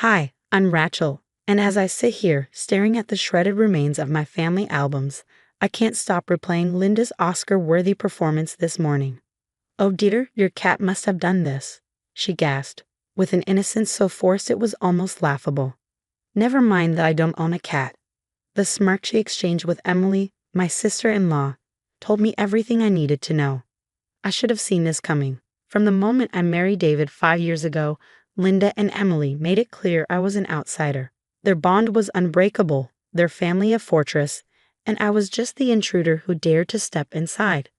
Hi, I'm Rachel, and as I sit here staring at the shredded remains of my family albums, I can't stop replaying Linda's Oscar-worthy performance this morning. "Oh dear, your cat must have done this," she gasped, with an innocence so forced it was almost laughable. "Never mind that I don't own a cat." The smirk she exchanged with Emily, my sister-in-law, told me everything I needed to know. I should have seen this coming. From the moment I married David 5 years ago, Linda and Emily made it clear I was an outsider. Their bond was unbreakable, their family a fortress, and I was just the intruder who dared to step inside.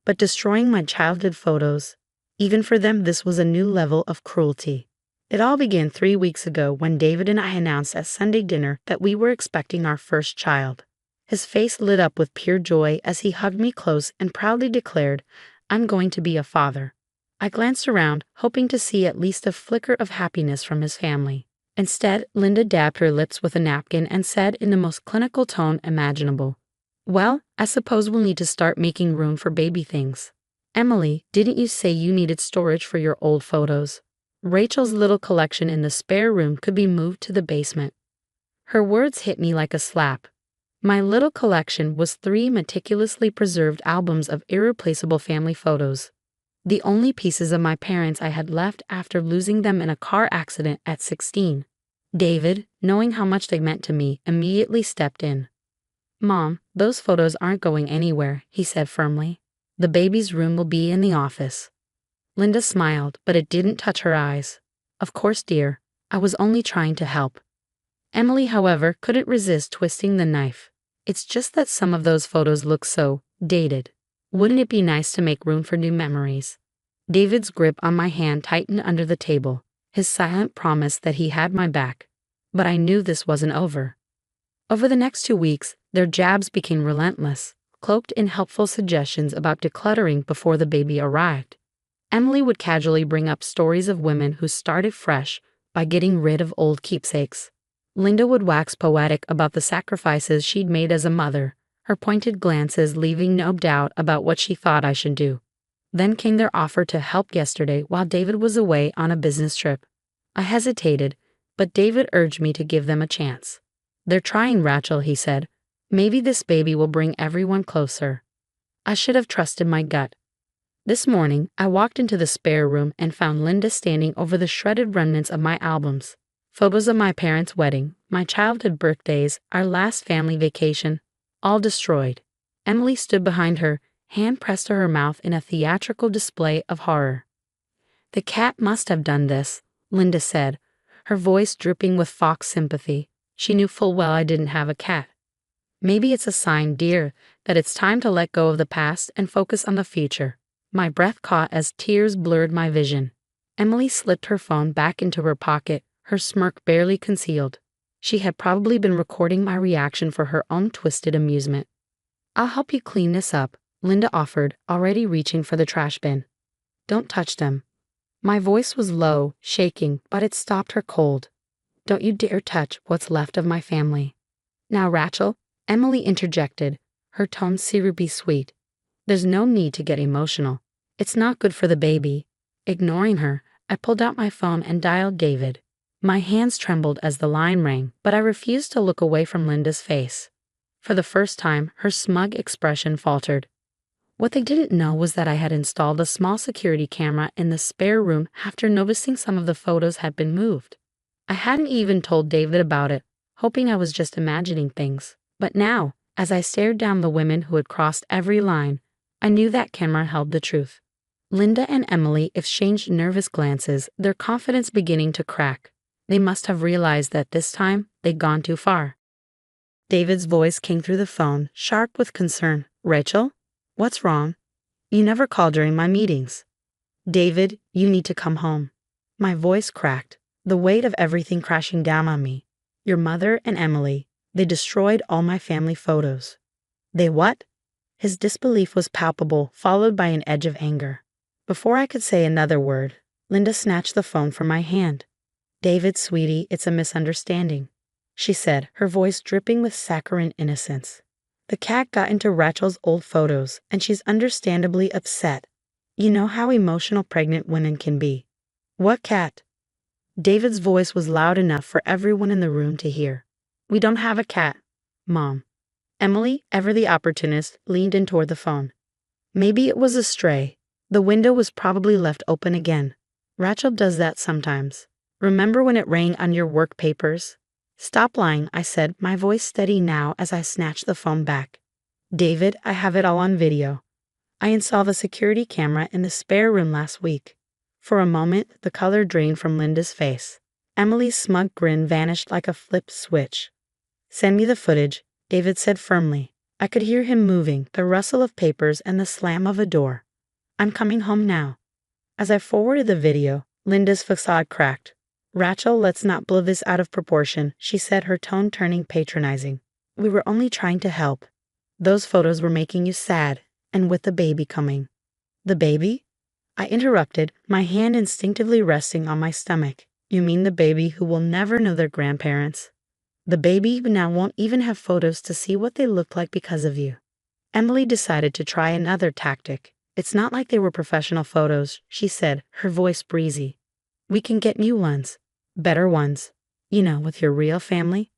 But destroying my childhood photos, even for them, this was a new level of cruelty. It all began 3 weeks ago when David and I announced at Sunday dinner that we were expecting our first child. His face lit up with pure joy as he hugged me close and proudly declared, "I'm going to be a father." I glanced around, hoping to see at least a flicker of happiness from his family. Instead, Linda dabbed her lips with a napkin and said in the most clinical tone imaginable, "Well, I suppose we'll need to start making room for baby things." "Emily, didn't you say you needed storage for your old photos? Rachel's little collection in the spare room could be moved to the basement." Her words hit me like a slap. My little collection was 3 meticulously preserved albums of irreplaceable family photos, the only pieces of my parents I had left after losing them in a car accident at 16. David, knowing how much they meant to me, immediately stepped in. "Mom, those photos aren't going anywhere," he said firmly. "The baby's room will be in the office." Linda smiled, but it didn't touch her eyes. "Of course, dear. I was only trying to help." Emily, however, couldn't resist twisting the knife. "It's just that some of those photos look so dated. Wouldn't it be nice to make room for new memories?" David's grip on my hand tightened under the table, his silent promise that he had my back. But I knew this wasn't over. Over the next 2 weeks, their jabs became relentless, cloaked in helpful suggestions about decluttering before the baby arrived. Emily would casually bring up stories of women who started fresh by getting rid of old keepsakes. Linda would wax poetic about the sacrifices she'd made as a mother, her pointed glances leaving no doubt about what she thought I should do. Then came their offer to help yesterday while David was away on a business trip. I hesitated, but David urged me to give them a chance. "They're trying, Rachel," he said. "Maybe this baby will bring everyone closer." I should have trusted my gut. This morning, I walked into the spare room and found Linda standing over the shredded remnants of my albums. Photos of my parents' wedding, my childhood birthdays, our last family vacation, all destroyed. Emily stood behind her, hand pressed to her mouth in a theatrical display of horror. "The cat must have done this," Linda said, her voice dripping with fox sympathy. She knew full well I didn't have a cat. "Maybe it's a sign, dear, that it's time to let go of the past and focus on the future." My breath caught as tears blurred my vision. Emily slipped her phone back into her pocket, her smirk barely concealed. She had probably been recording my reaction for her own twisted amusement. "I'll help you clean this up," Linda offered, already reaching for the trash bin. "Don't touch them." My voice was low, shaking, but it stopped her cold. "Don't you dare touch what's left of my family." "Now, Rachel," Emily interjected, her tone syrupy sweet. "There's no need to get emotional. It's not good for the baby." Ignoring her, I pulled out my phone and dialed David. My hands trembled as the line rang, but I refused to look away from Linda's face. For the first time, her smug expression faltered. What they didn't know was that I had installed a small security camera in the spare room after noticing some of the photos had been moved. I hadn't even told David about it, hoping I was just imagining things. But now, as I stared down the women who had crossed every line, I knew that camera held the truth. Linda and Emily exchanged nervous glances, their confidence beginning to crack. They must have realized that this time they'd gone too far. David's voice came through the phone, sharp with concern. "Rachel? What's wrong? You never call during my meetings." "David, you need to come home." My voice cracked, the weight of everything crashing down on me. "Your mother and Emily, they destroyed all my family photos." "They what?" His disbelief was palpable, followed by an edge of anger. Before I could say another word, Linda snatched the phone from my hand. "David, sweetie, it's a misunderstanding," she said, her voice dripping with saccharine innocence. "The cat got into Rachel's old photos, and she's understandably upset. You know how emotional pregnant women can be." "What cat?" David's voice was loud enough for everyone in the room to hear. "We don't have a cat, Mom." Emily, ever the opportunist, leaned in toward the phone. "Maybe it was a stray. The window was probably left open again. Rachel does that sometimes. Remember when it rang on your work papers?" "Stop lying," I said, my voice steady now as I snatched the phone back. "David, I have it all on video. I installed a security camera in the spare room last week." For a moment, the color drained from Linda's face. Emily's smug grin vanished like a flipped switch. "Send me the footage," David said firmly. I could hear him moving, the rustle of papers and the slam of a door. "I'm coming home now." As I forwarded the video, Linda's facade cracked. "Rachel, let's not blow this out of proportion," she said, her tone turning patronizing. "We were only trying to help. Those photos were making you sad, and with the baby coming." "The baby?" I interrupted, my hand instinctively resting on my stomach. "You mean the baby who will never know their grandparents? The baby who now won't even have photos to see what they look like because of you?" Emily decided to try another tactic. "It's not like they were professional photos," she said, her voice breezy. "We can get new ones. Better ones. You know, with your real family."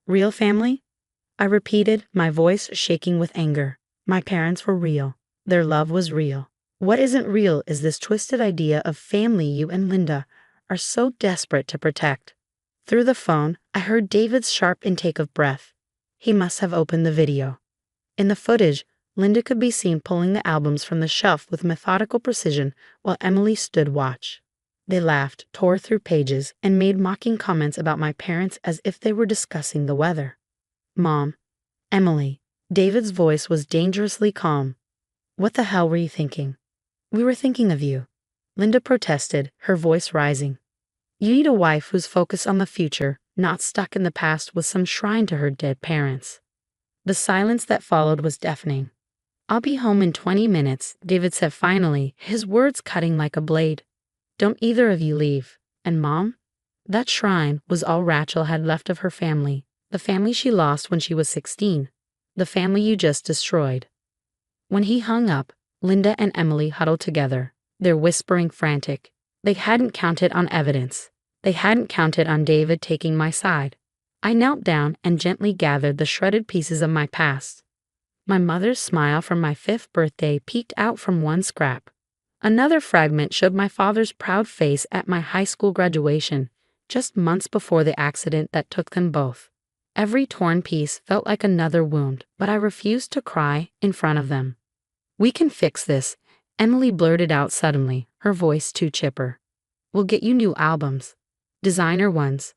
"Real family?" I repeated, my voice shaking with anger. My parents were real. Their love was real. What isn't real is this twisted idea of family you and Linda are so desperate to protect. Through the phone, I heard David's sharp intake of breath. He must have opened the video. In the footage, Linda could be seen pulling the albums from the shelf with methodical precision while Emily stood watch. They laughed, tore through pages, and made mocking comments about my parents as if they were discussing the weather. "Mom." "Emily." David's voice was dangerously calm. "What the hell were you thinking?" "We were thinking of you," Linda protested, her voice rising. "You need a wife who's focused on the future, not stuck in the past with some shrine to her dead parents." The silence that followed was deafening. "I'll be home in 20 minutes, David said finally, his words cutting like a blade. "Don't either of you leave. And Mom?" That shrine was all Rachel had left of her family, the family she lost when she was 16, the family you just destroyed. When he hung up, Linda and Emily huddled together, their whispering frantic. They hadn't counted on evidence. They hadn't counted on David taking my side. I knelt down and gently gathered the shredded pieces of my past. My mother's smile from my 5th birthday peeked out from one scrap. Another fragment showed my father's proud face at my high school graduation, just months before the accident that took them both. Every torn piece felt like another wound, but I refused to cry in front of them. "We can fix this," Emily blurted out suddenly, her voice too chipper. "We'll get you new albums. Designer ones.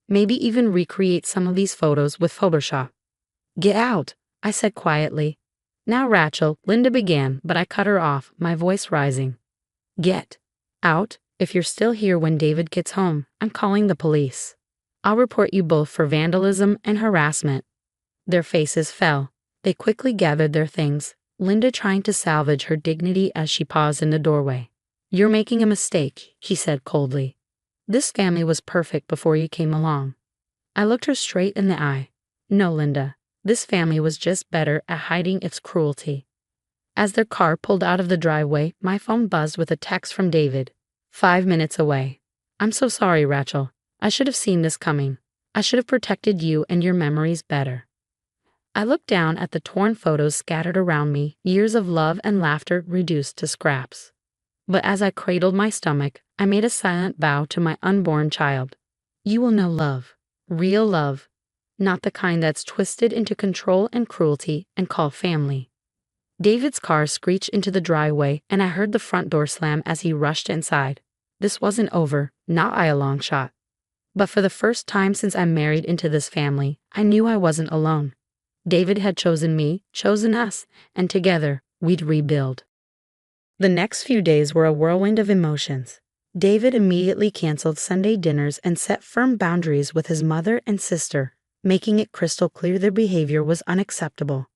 Maybe even recreate some of these photos with Photoshop." "Get out," I said quietly. "Now, Rachel," Linda began, but I cut her off, my voice rising. "Get out. If you're still here when David gets home, I'm calling the police. I'll report you both for vandalism and harassment." Their faces fell. They quickly gathered their things, Linda trying to salvage her dignity as she paused in the doorway. "You're making a mistake," she said coldly. "This family was perfect before you came along." I looked her straight in the eye. "No, Linda. This family was just better at hiding its cruelty." As their car pulled out of the driveway, my phone buzzed with a text from David. 5 minutes away. "I'm so sorry, Rachel. I should have seen this coming. I should have protected you and your memories better." I looked down at the torn photos scattered around me, years of love and laughter reduced to scraps. But as I cradled my stomach, I made a silent vow to my unborn child. "You will know love. Real love. Not the kind that's twisted into control and cruelty and called family." David's car screeched into the driveway, and I heard the front door slam as he rushed inside. This wasn't over, not by a long shot. But for the first time since I married into this family, I knew I wasn't alone. David had chosen me, chosen us, and together, we'd rebuild. The next few days were a whirlwind of emotions. David immediately canceled Sunday dinners and set firm boundaries with his mother and sister, making it crystal clear their behavior was unacceptable.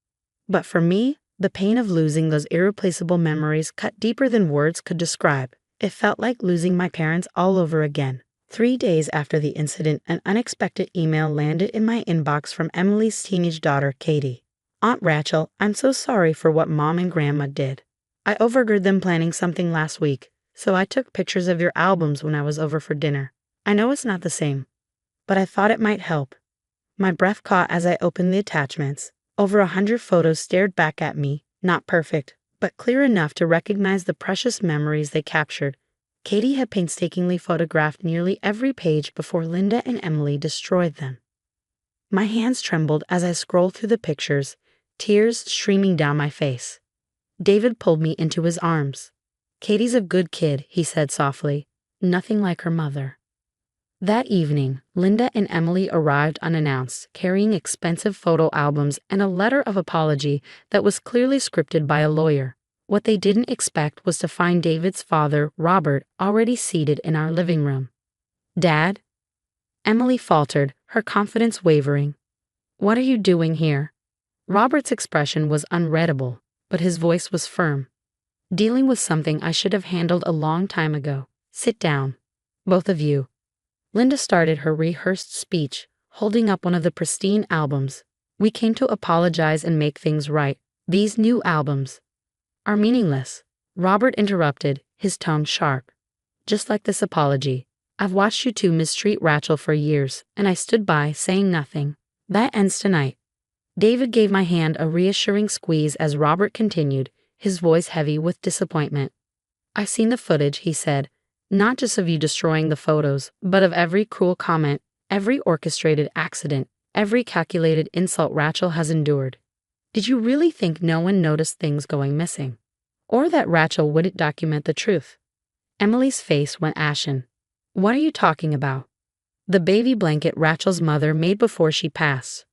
But for me, the pain of losing those irreplaceable memories cut deeper than words could describe. It felt like losing my parents all over again. 3 days after the incident, an unexpected email landed in my inbox from Emily's teenage daughter, Katie. "Aunt Rachel, I'm so sorry for what Mom and Grandma did. I overheard them planning something last week, so I took pictures of your albums when I was over for dinner. I know it's not the same, but I thought it might help. My breath caught as I opened the attachments. Over 100 photos stared back at me, not perfect, but clear enough to recognize the precious memories they captured. Katie had painstakingly photographed nearly every page before Linda and Emily destroyed them. My hands trembled as I scrolled through the pictures, tears streaming down my face. David pulled me into his arms. "Katie's a good kid," he said softly. "Nothing like her mother." That evening, Linda and Emily arrived unannounced, carrying expensive photo albums and a letter of apology that was clearly scripted by a lawyer. What they didn't expect was to find David's father, Robert, already seated in our living room. "Dad?" Emily faltered, her confidence wavering. "What are you doing here?" Robert's expression was unreadable, but his voice was firm. "Dealing with something I should have handled a long time ago. Sit down. Both of you." Linda started her rehearsed speech, holding up one of the pristine albums. "We came to apologize and make things right. These new albums are meaningless." Robert interrupted, his tone sharp. "Just like this apology. I've watched you two mistreat Rachel for years, and I stood by, saying nothing. That ends tonight." David gave my hand a reassuring squeeze as Robert continued, his voice heavy with disappointment. "I've seen the footage," he said. "Not just of you destroying the photos, but of every cruel comment, every orchestrated accident, every calculated insult Rachel has endured. Did you really think no one noticed things going missing? Or that Rachel wouldn't document the truth?" Emily's face went ashen. "What are you talking about?" "The baby blanket Rachel's mother made before she passed.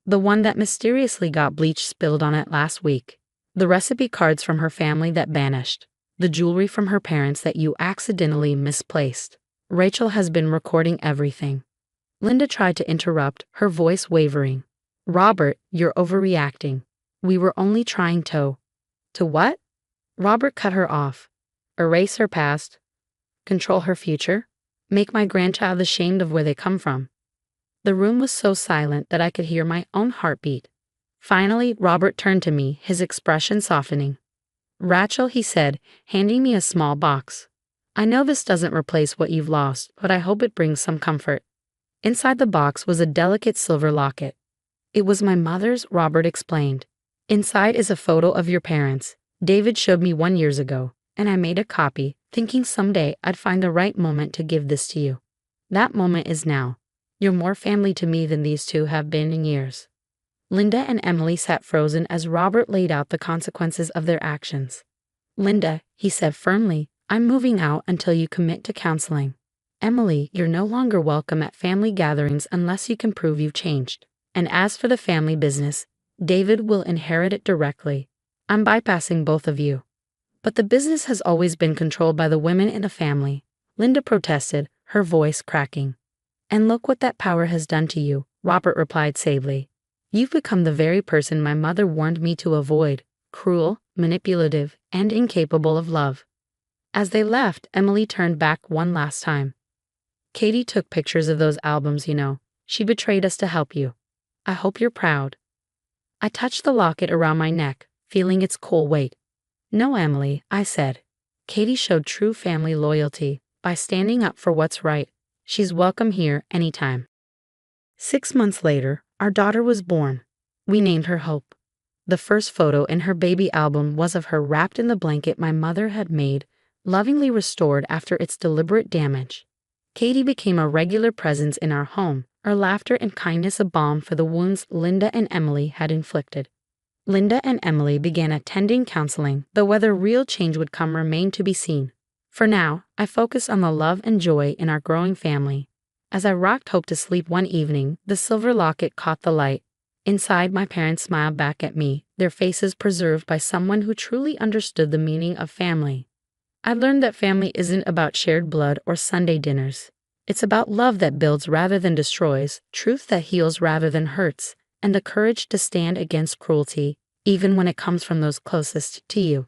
The one that mysteriously got bleach spilled on it last week. The recipe cards from her family that vanished. The jewelry from her parents that you accidentally misplaced. Rachel has been recording everything." Linda tried to interrupt, her voice wavering. "Robert, you're overreacting. We were only trying to." "To what?" Robert cut her off. "Erase her past. Control her future. Make my grandchild ashamed of where they come from." The room was so silent that I could hear my own heartbeat. Finally, Robert turned to me, his expression softening. "Rachel," he said, handing me a small box. "I know this doesn't replace what you've lost, but I hope it brings some comfort." Inside the box was a delicate silver locket. "It was my mother's," Robert explained. "Inside is a photo of your parents. David showed me one years ago, and I made a copy, thinking someday I'd find the right moment to give this to you. That moment is now. You're more family to me than these two have been in years." Linda and Emily sat frozen as Robert laid out the consequences of their actions. "Linda," he said firmly, "I'm moving out until you commit to counseling. Emily, you're no longer welcome at family gatherings unless you can prove you've changed. And as for the family business, David will inherit it directly. I'm bypassing both of you." "But the business has always been controlled by the women in the family," Linda protested, her voice cracking. "And look what that power has done to you," Robert replied sagely. "You've become the very person my mother warned me to avoid, cruel, manipulative, and incapable of love." As they left, Emily turned back one last time. "Katie took pictures of those albums, you know. She betrayed us to help you. I hope you're proud." I touched the locket around my neck, feeling its cool weight. "No, Emily," I said. "Katie showed true family loyalty by standing up for what's right. She's welcome here anytime." 6 months later, our daughter was born. We named her Hope. The first photo in her baby album was of her wrapped in the blanket my mother had made, lovingly restored after its deliberate damage. Katie became a regular presence in our home, her laughter and kindness a balm for the wounds Linda and Emily had inflicted. Linda and Emily began attending counseling, though whether real change would come remained to be seen. For now, I focused on the love and joy in our growing family. As I rocked Hope to sleep one evening, the silver locket caught the light. Inside, my parents smiled back at me, their faces preserved by someone who truly understood the meaning of family. I learned that family isn't about shared blood or Sunday dinners. It's about love that builds rather than destroys, truth that heals rather than hurts, and the courage to stand against cruelty, even when it comes from those closest to you.